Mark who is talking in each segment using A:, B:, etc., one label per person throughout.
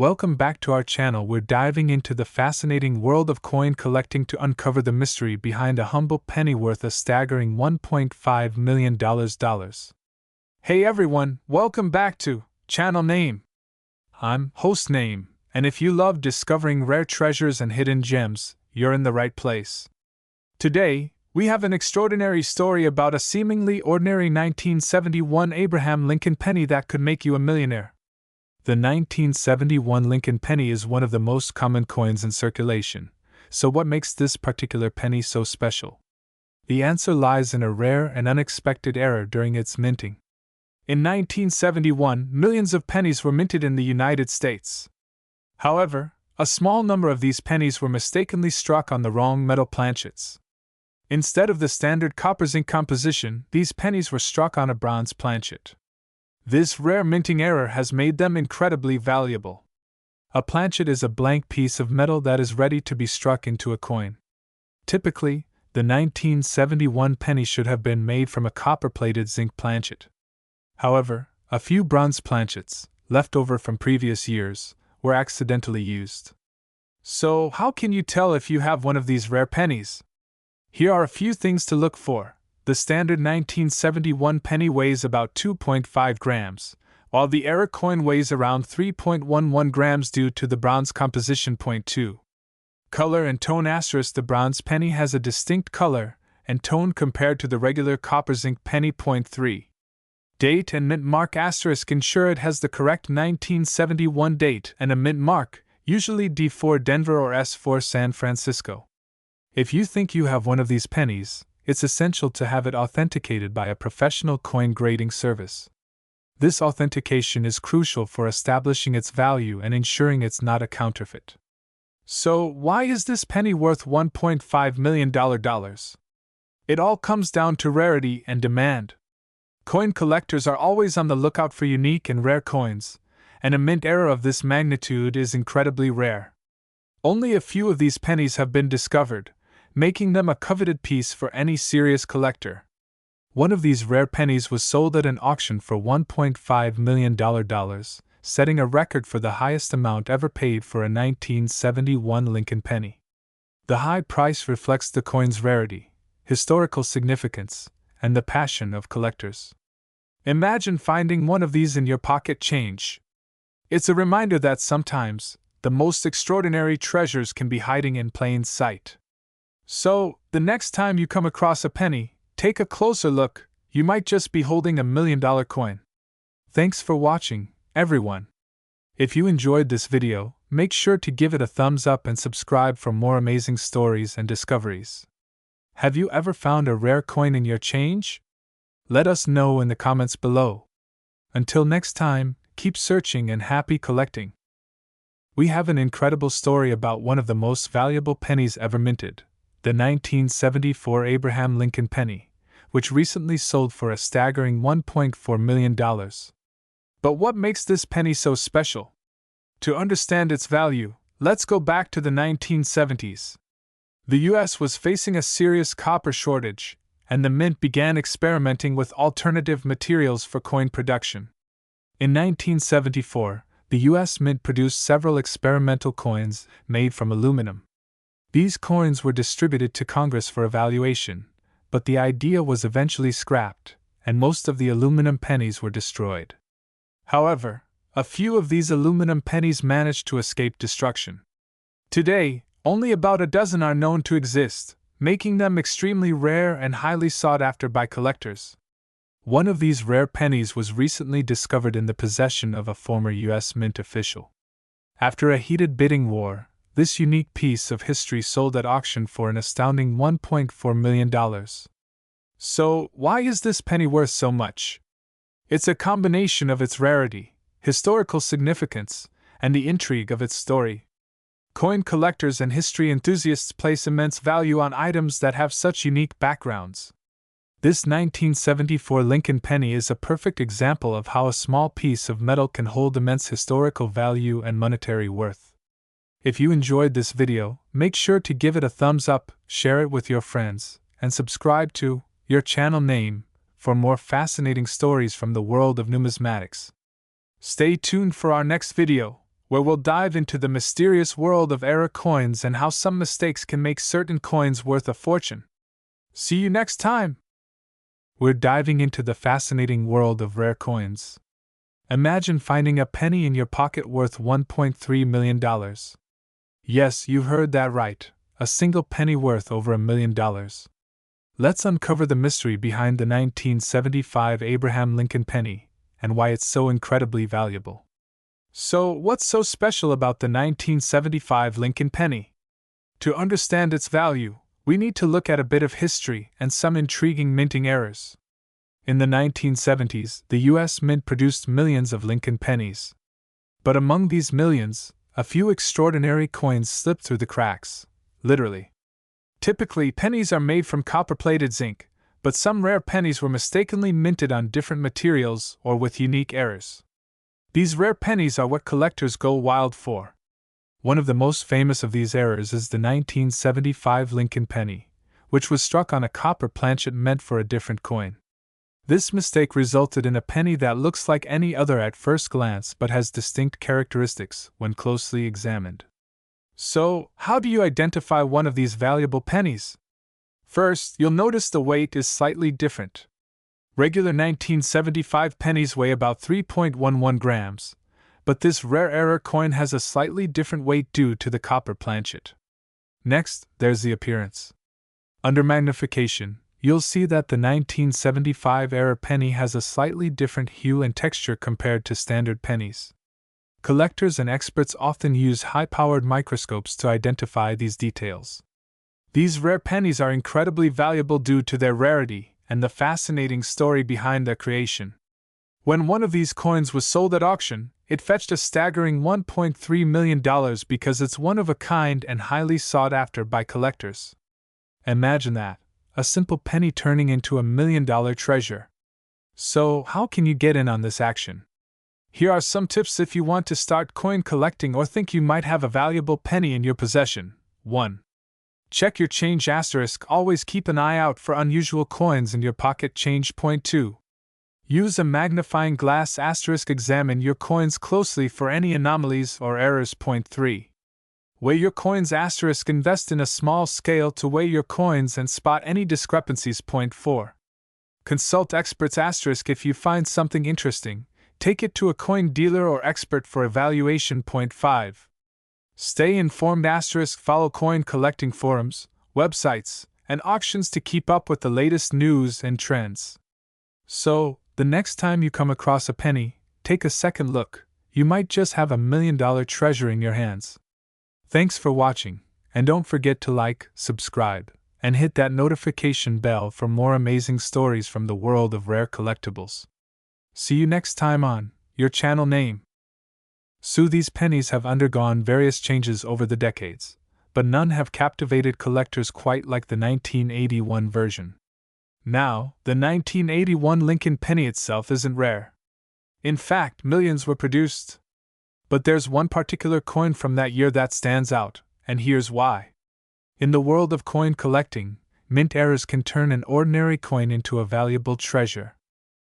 A: Welcome back to our channel. We're diving into the fascinating world of coin collecting to uncover the mystery behind a humble penny worth a staggering $1.5 million. Hey everyone, welcome back to Channel Name. I'm Host Name, and if you love discovering rare treasures and hidden gems, you're in the right place. Today, we have an extraordinary story about a seemingly ordinary 1971 Abraham Lincoln penny that could make you a millionaire. The 1971 Lincoln penny is one of the most common coins in circulation, so what makes this particular penny so special? The answer lies in a rare and unexpected error during its minting. In 1971, millions of pennies were minted in the United States. However, a small number of these pennies were mistakenly struck on the wrong metal planchets. Instead of the standard copper zinc composition, these pennies were struck on a bronze planchet. This rare minting error has made them incredibly valuable. A planchet is a blank piece of metal that is ready to be struck into a coin. Typically, the 1971 penny should have been made from a copper-plated zinc planchet. However, a few bronze planchets, left over from previous years, were accidentally used. So, how can you tell if you have one of these rare pennies? Here are a few things to look for. The standard 1971 penny weighs about 2.5 grams, while the error coin weighs around 3.11 grams due to the bronze composition. 2. Color and tone. The bronze penny has a distinct color and tone compared to the regular copper zinc penny. 3. Date and mint mark. Ensure it has the correct 1971 date and a mint mark, usually D4 Denver or S4 San Francisco. If you think you have one of these pennies, it's essential to have it authenticated by a professional coin grading service. This authentication is crucial for establishing its value and ensuring it's not a counterfeit. So, why is this penny worth $1.5 million? It all comes down to rarity and demand. Coin collectors are always on the lookout for unique and rare coins, and a mint error of this magnitude is incredibly rare. Only a few of these pennies have been discovered, making them a coveted piece for any serious collector. One of these rare pennies was sold at an auction for $1.5 million, setting a record for the highest amount ever paid for a 1971 Lincoln penny. The high price reflects the coin's rarity, historical significance, and the passion of collectors. Imagine finding one of these in your pocket change. It's a reminder that sometimes, the most extraordinary treasures can be hiding in plain sight. So, the next time you come across a penny, take a closer look. You might just be holding $1 million coin. Thanks for watching, everyone. If you enjoyed this video, make sure to give it a thumbs up and subscribe for more amazing stories and discoveries. Have you ever found a rare coin in your change? Let us know in the comments below. Until next time, keep searching and happy collecting. We have an incredible story about one of the most valuable pennies ever minted. The 1974 Abraham Lincoln penny, which recently sold for a staggering $1.4 million. But what makes this penny so special? To understand its value, let's go back to the 1970s. The US was facing a serious copper shortage, and the mint began experimenting with alternative materials for coin production. In 1974, the US Mint produced several experimental coins made from aluminum. These coins were distributed to Congress for evaluation, but the idea was eventually scrapped, and most of the aluminum pennies were destroyed. However, a few of these aluminum pennies managed to escape destruction. Today, only about a dozen are known to exist, making them extremely rare and highly sought after by collectors. One of these rare pennies was recently discovered in the possession of a former U.S. Mint official. After a heated bidding war, this unique piece of history sold at auction for an astounding $1.4 million. So, why is this penny worth so much? It's a combination of its rarity, historical significance, and the intrigue of its story. Coin collectors and history enthusiasts place immense value on items that have such unique backgrounds. This 1974 Lincoln penny is a perfect example of how a small piece of metal can hold immense historical value and monetary worth. If you enjoyed this video, make sure to give it a thumbs up, share it with your friends, and subscribe to your channel name for more fascinating stories from the world of numismatics. Stay tuned for our next video, where we'll dive into the mysterious world of error coins and how some mistakes can make certain coins worth a fortune. See you next time! We're diving into the fascinating world of rare coins. Imagine finding a penny in your pocket worth $1.3 million. Yes, you heard that right, a single penny worth over $1 million. Let's uncover the mystery behind the 1975 Abraham Lincoln penny and why it's so incredibly valuable. So, what's so special about the 1975 Lincoln penny? To understand its value, we need to look at a bit of history and some intriguing minting errors. In the 1970s, the U.S. Mint produced millions of Lincoln pennies. But among these millions, a few extraordinary coins slipped through the cracks, literally. Typically, pennies are made from copper-plated zinc, but some rare pennies were mistakenly minted on different materials or with unique errors. These rare pennies are what collectors go wild for. One of the most famous of these errors is the 1975 Lincoln penny, which was struck on a copper planchet meant for a different coin. This mistake resulted in a penny that looks like any other at first glance but has distinct characteristics when closely examined. So, how do you identify one of these valuable pennies? First, you'll notice the weight is slightly different. Regular 1975 pennies weigh about 3.11 grams, but this rare error coin has a slightly different weight due to the copper planchet. Next, there's the appearance. Under magnification, you'll see that the 1975 error penny has a slightly different hue and texture compared to standard pennies. Collectors and experts often use high-powered microscopes to identify these details. These rare pennies are incredibly valuable due to their rarity and the fascinating story behind their creation. When one of these coins was sold at auction, it fetched a staggering $1.3 million because it's one of a kind and highly sought after by collectors. Imagine that, a simple penny turning into $1 million treasure. So, how can you get in on this action? Here are some tips if you want to start coin collecting or think you might have a valuable penny in your possession. 1. Check your change asterisk. Always keep an eye out for unusual coins in your pocket change. 2. Use a magnifying glass asterisk. Examine your coins closely for any anomalies or errors. 3. Weigh your coins asterisk. Invest in a small scale to weigh your coins and spot any discrepancies. 4. Consult experts asterisk. If you find something interesting, take it to a coin dealer or expert for evaluation. 5. Stay informed asterisk. Follow coin collecting forums, websites, and auctions to keep up with the latest news and trends. So, the next time you come across a penny, take a second look. You might just have $1 million treasure in your hands. Thanks for watching, and don't forget to like, subscribe, and hit that notification bell for more amazing stories from the world of rare collectibles. See you next time on your channel name. So these pennies have undergone various changes over the decades, but none have captivated collectors quite like the 1981 version. Now, the 1981 Lincoln penny itself isn't rare. In fact, millions were produced. But there's one particular coin from that year that stands out, and here's why. In the world of coin collecting, mint errors can turn an ordinary coin into a valuable treasure.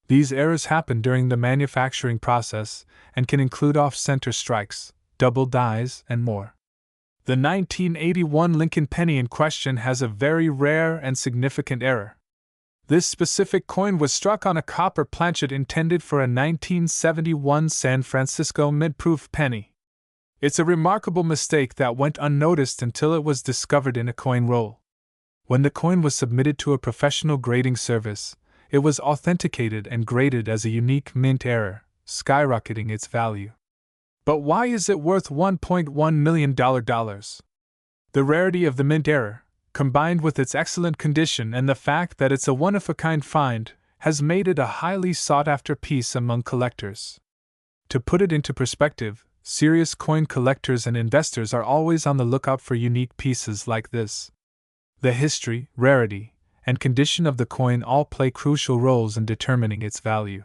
A: These errors happen during the manufacturing process and can include off-center strikes, double dies, and more. The 1981 Lincoln penny in question has a very rare and significant error. This specific coin was struck on a copper planchet intended for a 1971 San Francisco mint-proof penny. It's a remarkable mistake that went unnoticed until it was discovered in a coin roll. When the coin was submitted to a professional grading service, it was authenticated and graded as a unique mint error, skyrocketing its value. But why is it worth $1.1 million? The rarity of the mint error, combined with its excellent condition and the fact that it's a one-of-a-kind find, has made it a highly sought-after piece among collectors. To put it into perspective, serious coin collectors and investors are always on the lookout for unique pieces like this. The history, rarity, and condition of the coin all play crucial roles in determining its value.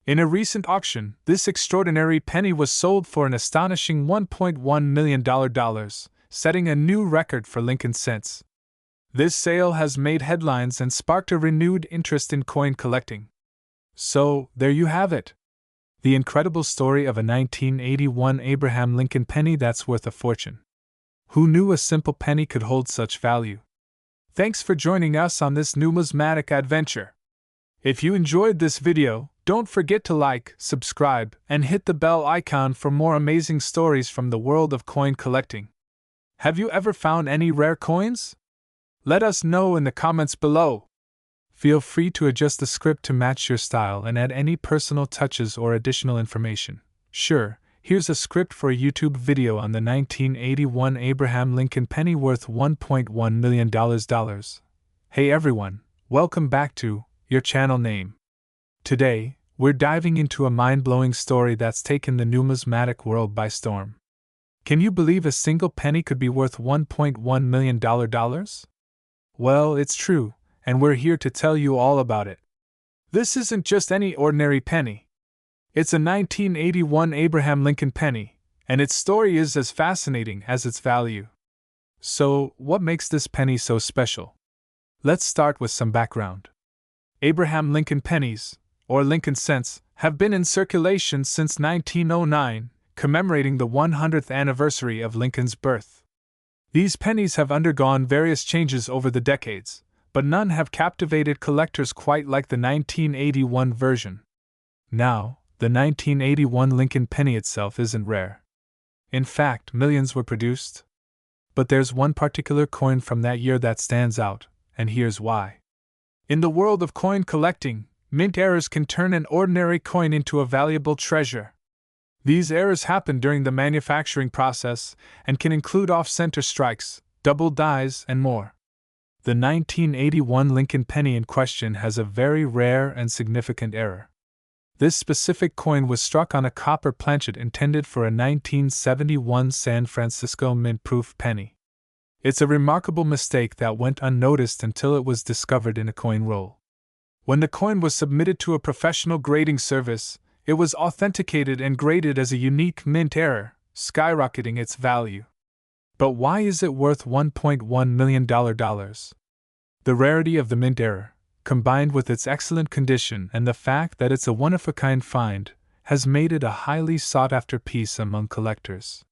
A: In a recent auction, this extraordinary penny was sold for an astonishing $1.1 million, setting a new record for Lincoln cents. This sale has made headlines and sparked a renewed interest in coin collecting. So, there you have it. The incredible story of a 1981 Abraham Lincoln penny that's worth a fortune. Who knew a simple penny could hold such value? Thanks for joining us on this numismatic adventure. If you enjoyed this video, don't forget to like, subscribe, and hit the bell icon for more amazing stories from the world of coin collecting. Have you ever found any rare coins? Let us know in the comments below. Feel free to adjust the script to match your style and add any personal touches or additional information. Sure, here's a script for a YouTube video on the 1981 Abraham Lincoln penny worth $1.1 million. Hey everyone, welcome back to your channel name. Today, we're diving into a mind-blowing story that's taken the numismatic world by storm. Can you believe a single penny could be worth $1.1 million? Well, it's true, and we're here to tell you all about it. This isn't just any ordinary penny. It's a 1981 Abraham Lincoln penny, and its story is as fascinating as its value. So, what makes this penny so special? Let's start with some background. Abraham Lincoln pennies, or Lincoln cents, have been in circulation since 1909, commemorating the 100th anniversary of Lincoln's birth. These pennies have undergone various changes over the decades, but none have captivated collectors quite like the 1981 version. Now, the 1981 Lincoln penny itself isn't rare. In fact, millions were produced. But there's one particular coin from that year that stands out, and here's why. In the world of coin collecting, mint errors can turn an ordinary coin into a valuable treasure. These errors happen during the manufacturing process and can include off-center strikes, double dies, and more. The 1981 Lincoln penny in question has a very rare and significant error. This specific coin was struck on a copper planchet intended for a 1971 San Francisco mint-proof penny. It's a remarkable mistake that went unnoticed until it was discovered in a coin roll. When the coin was submitted to a professional grading service, it was authenticated and graded as a unique mint error, skyrocketing its value. But why is it worth $1.1 million? The rarity of the mint error, combined with its excellent condition and the fact that it's a one-of-a-kind find, has made it a highly sought-after piece among collectors.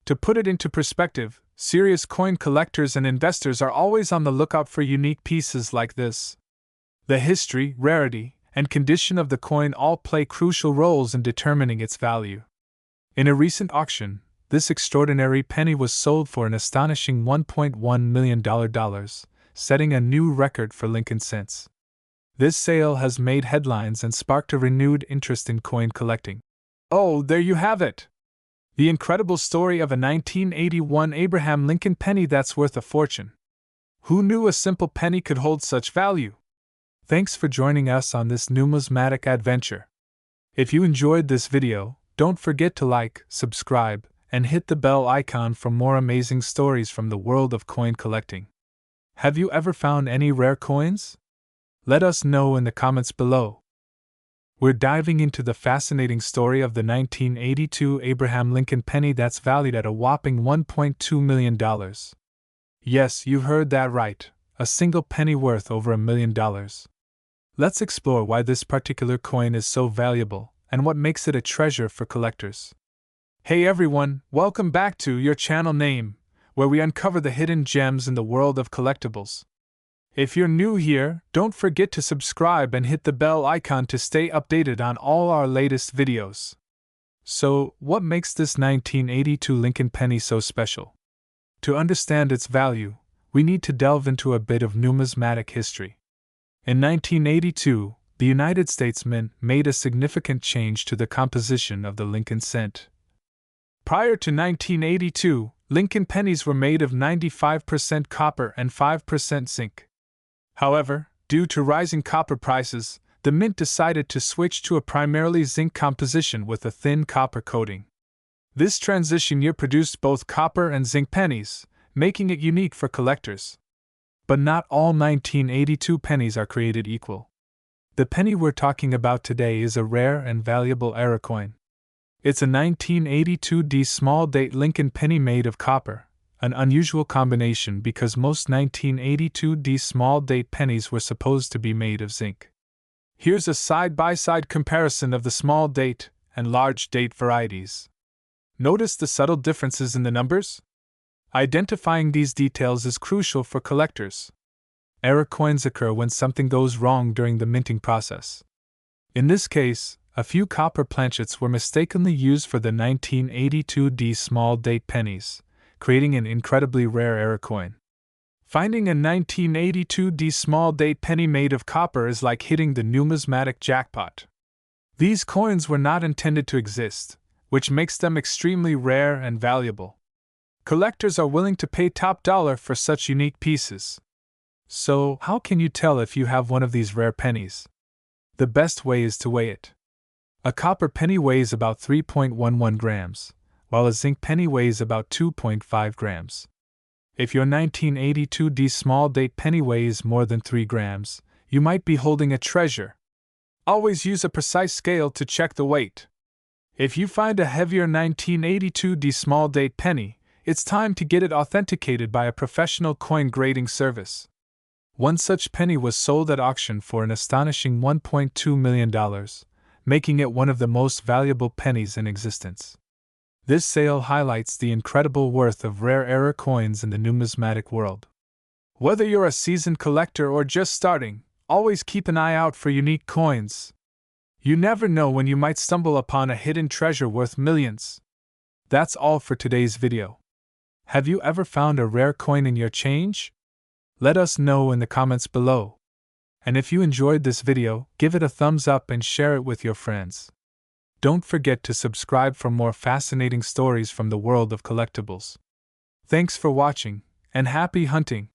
A: To put it into perspective, serious coin collectors and investors are always on the lookout for unique pieces like this. The history, rarity, and condition of the coin all play crucial roles in determining its value. In a recent auction, this extraordinary penny was sold for an astonishing $1.1 million, setting a new record for Lincoln cents. This sale has made headlines and sparked a renewed interest in coin collecting. Oh, there you have it! The incredible story of a 1981 Abraham Lincoln penny that's worth a fortune. Who knew a simple penny could hold such value? Thanks for joining us on this numismatic adventure. If you enjoyed this video, don't forget to like, subscribe, and hit the bell icon for more amazing stories from the world of coin collecting. Have you ever found any rare coins? Let us know in the comments below. We're diving into the fascinating story of the 1982 Abraham Lincoln penny that's valued at a whopping $1.2 million. Yes, you heard that right, a single penny worth over $1 million. Let's explore why this particular coin is so valuable and what makes it a treasure for collectors. Hey everyone, welcome back to your channel name, where we uncover the hidden gems in the world of collectibles. If you're new here, don't forget to subscribe and hit the bell icon to stay updated on all our latest videos. So, what makes this 1982 Lincoln penny so special? To understand its value, we need to delve into a bit of numismatic history. In 1982, the United States Mint made a significant change to the composition of the Lincoln cent. Prior to 1982, Lincoln pennies were made of 95% copper and 5% zinc. However, due to rising copper prices, the Mint decided to switch to a primarily zinc composition with a thin copper coating. This transition year produced both copper and zinc pennies, making it unique for collectors. But not all 1982 pennies are created equal. The penny we're talking about today is a rare and valuable era coin. It's a 1982 small date Lincoln penny made of copper, an unusual combination because most 1982 small date pennies were supposed to be made of zinc. Here's a side-by-side comparison of the small date and large date varieties. Notice the subtle differences in the numbers? Identifying these details is crucial for collectors. Error coins occur when something goes wrong during the minting process. In this case, a few copper planchets were mistakenly used for the 1982D small date pennies, creating an incredibly rare error coin. Finding a 1982D small date penny made of copper is like hitting the numismatic jackpot. These coins were not intended to exist, which makes them extremely rare and valuable. Collectors are willing to pay top dollar for such unique pieces. So, how can you tell if you have one of these rare pennies? The best way is to weigh it. A copper penny weighs about 3.11 grams, while a zinc penny weighs about 2.5 grams. If your 1982D small date penny weighs more than 3 grams, you might be holding a treasure. Always use a precise scale to check the weight. If you find a heavier 1982D small date penny, it's time to get it authenticated by a professional coin grading service. One such penny was sold at auction for an astonishing $1.2 million, making it one of the most valuable pennies in existence. This sale highlights the incredible worth of rare error coins in the numismatic world. Whether you're a seasoned collector or just starting, always keep an eye out for unique coins. You never know when you might stumble upon a hidden treasure worth millions. That's all for today's video. Have you ever found a rare coin in your change? Let us know in the comments below. And if you enjoyed this video, give it a thumbs up and share it with your friends. Don't forget to subscribe for more fascinating stories from the world of collectibles. Thanks for watching, and happy hunting!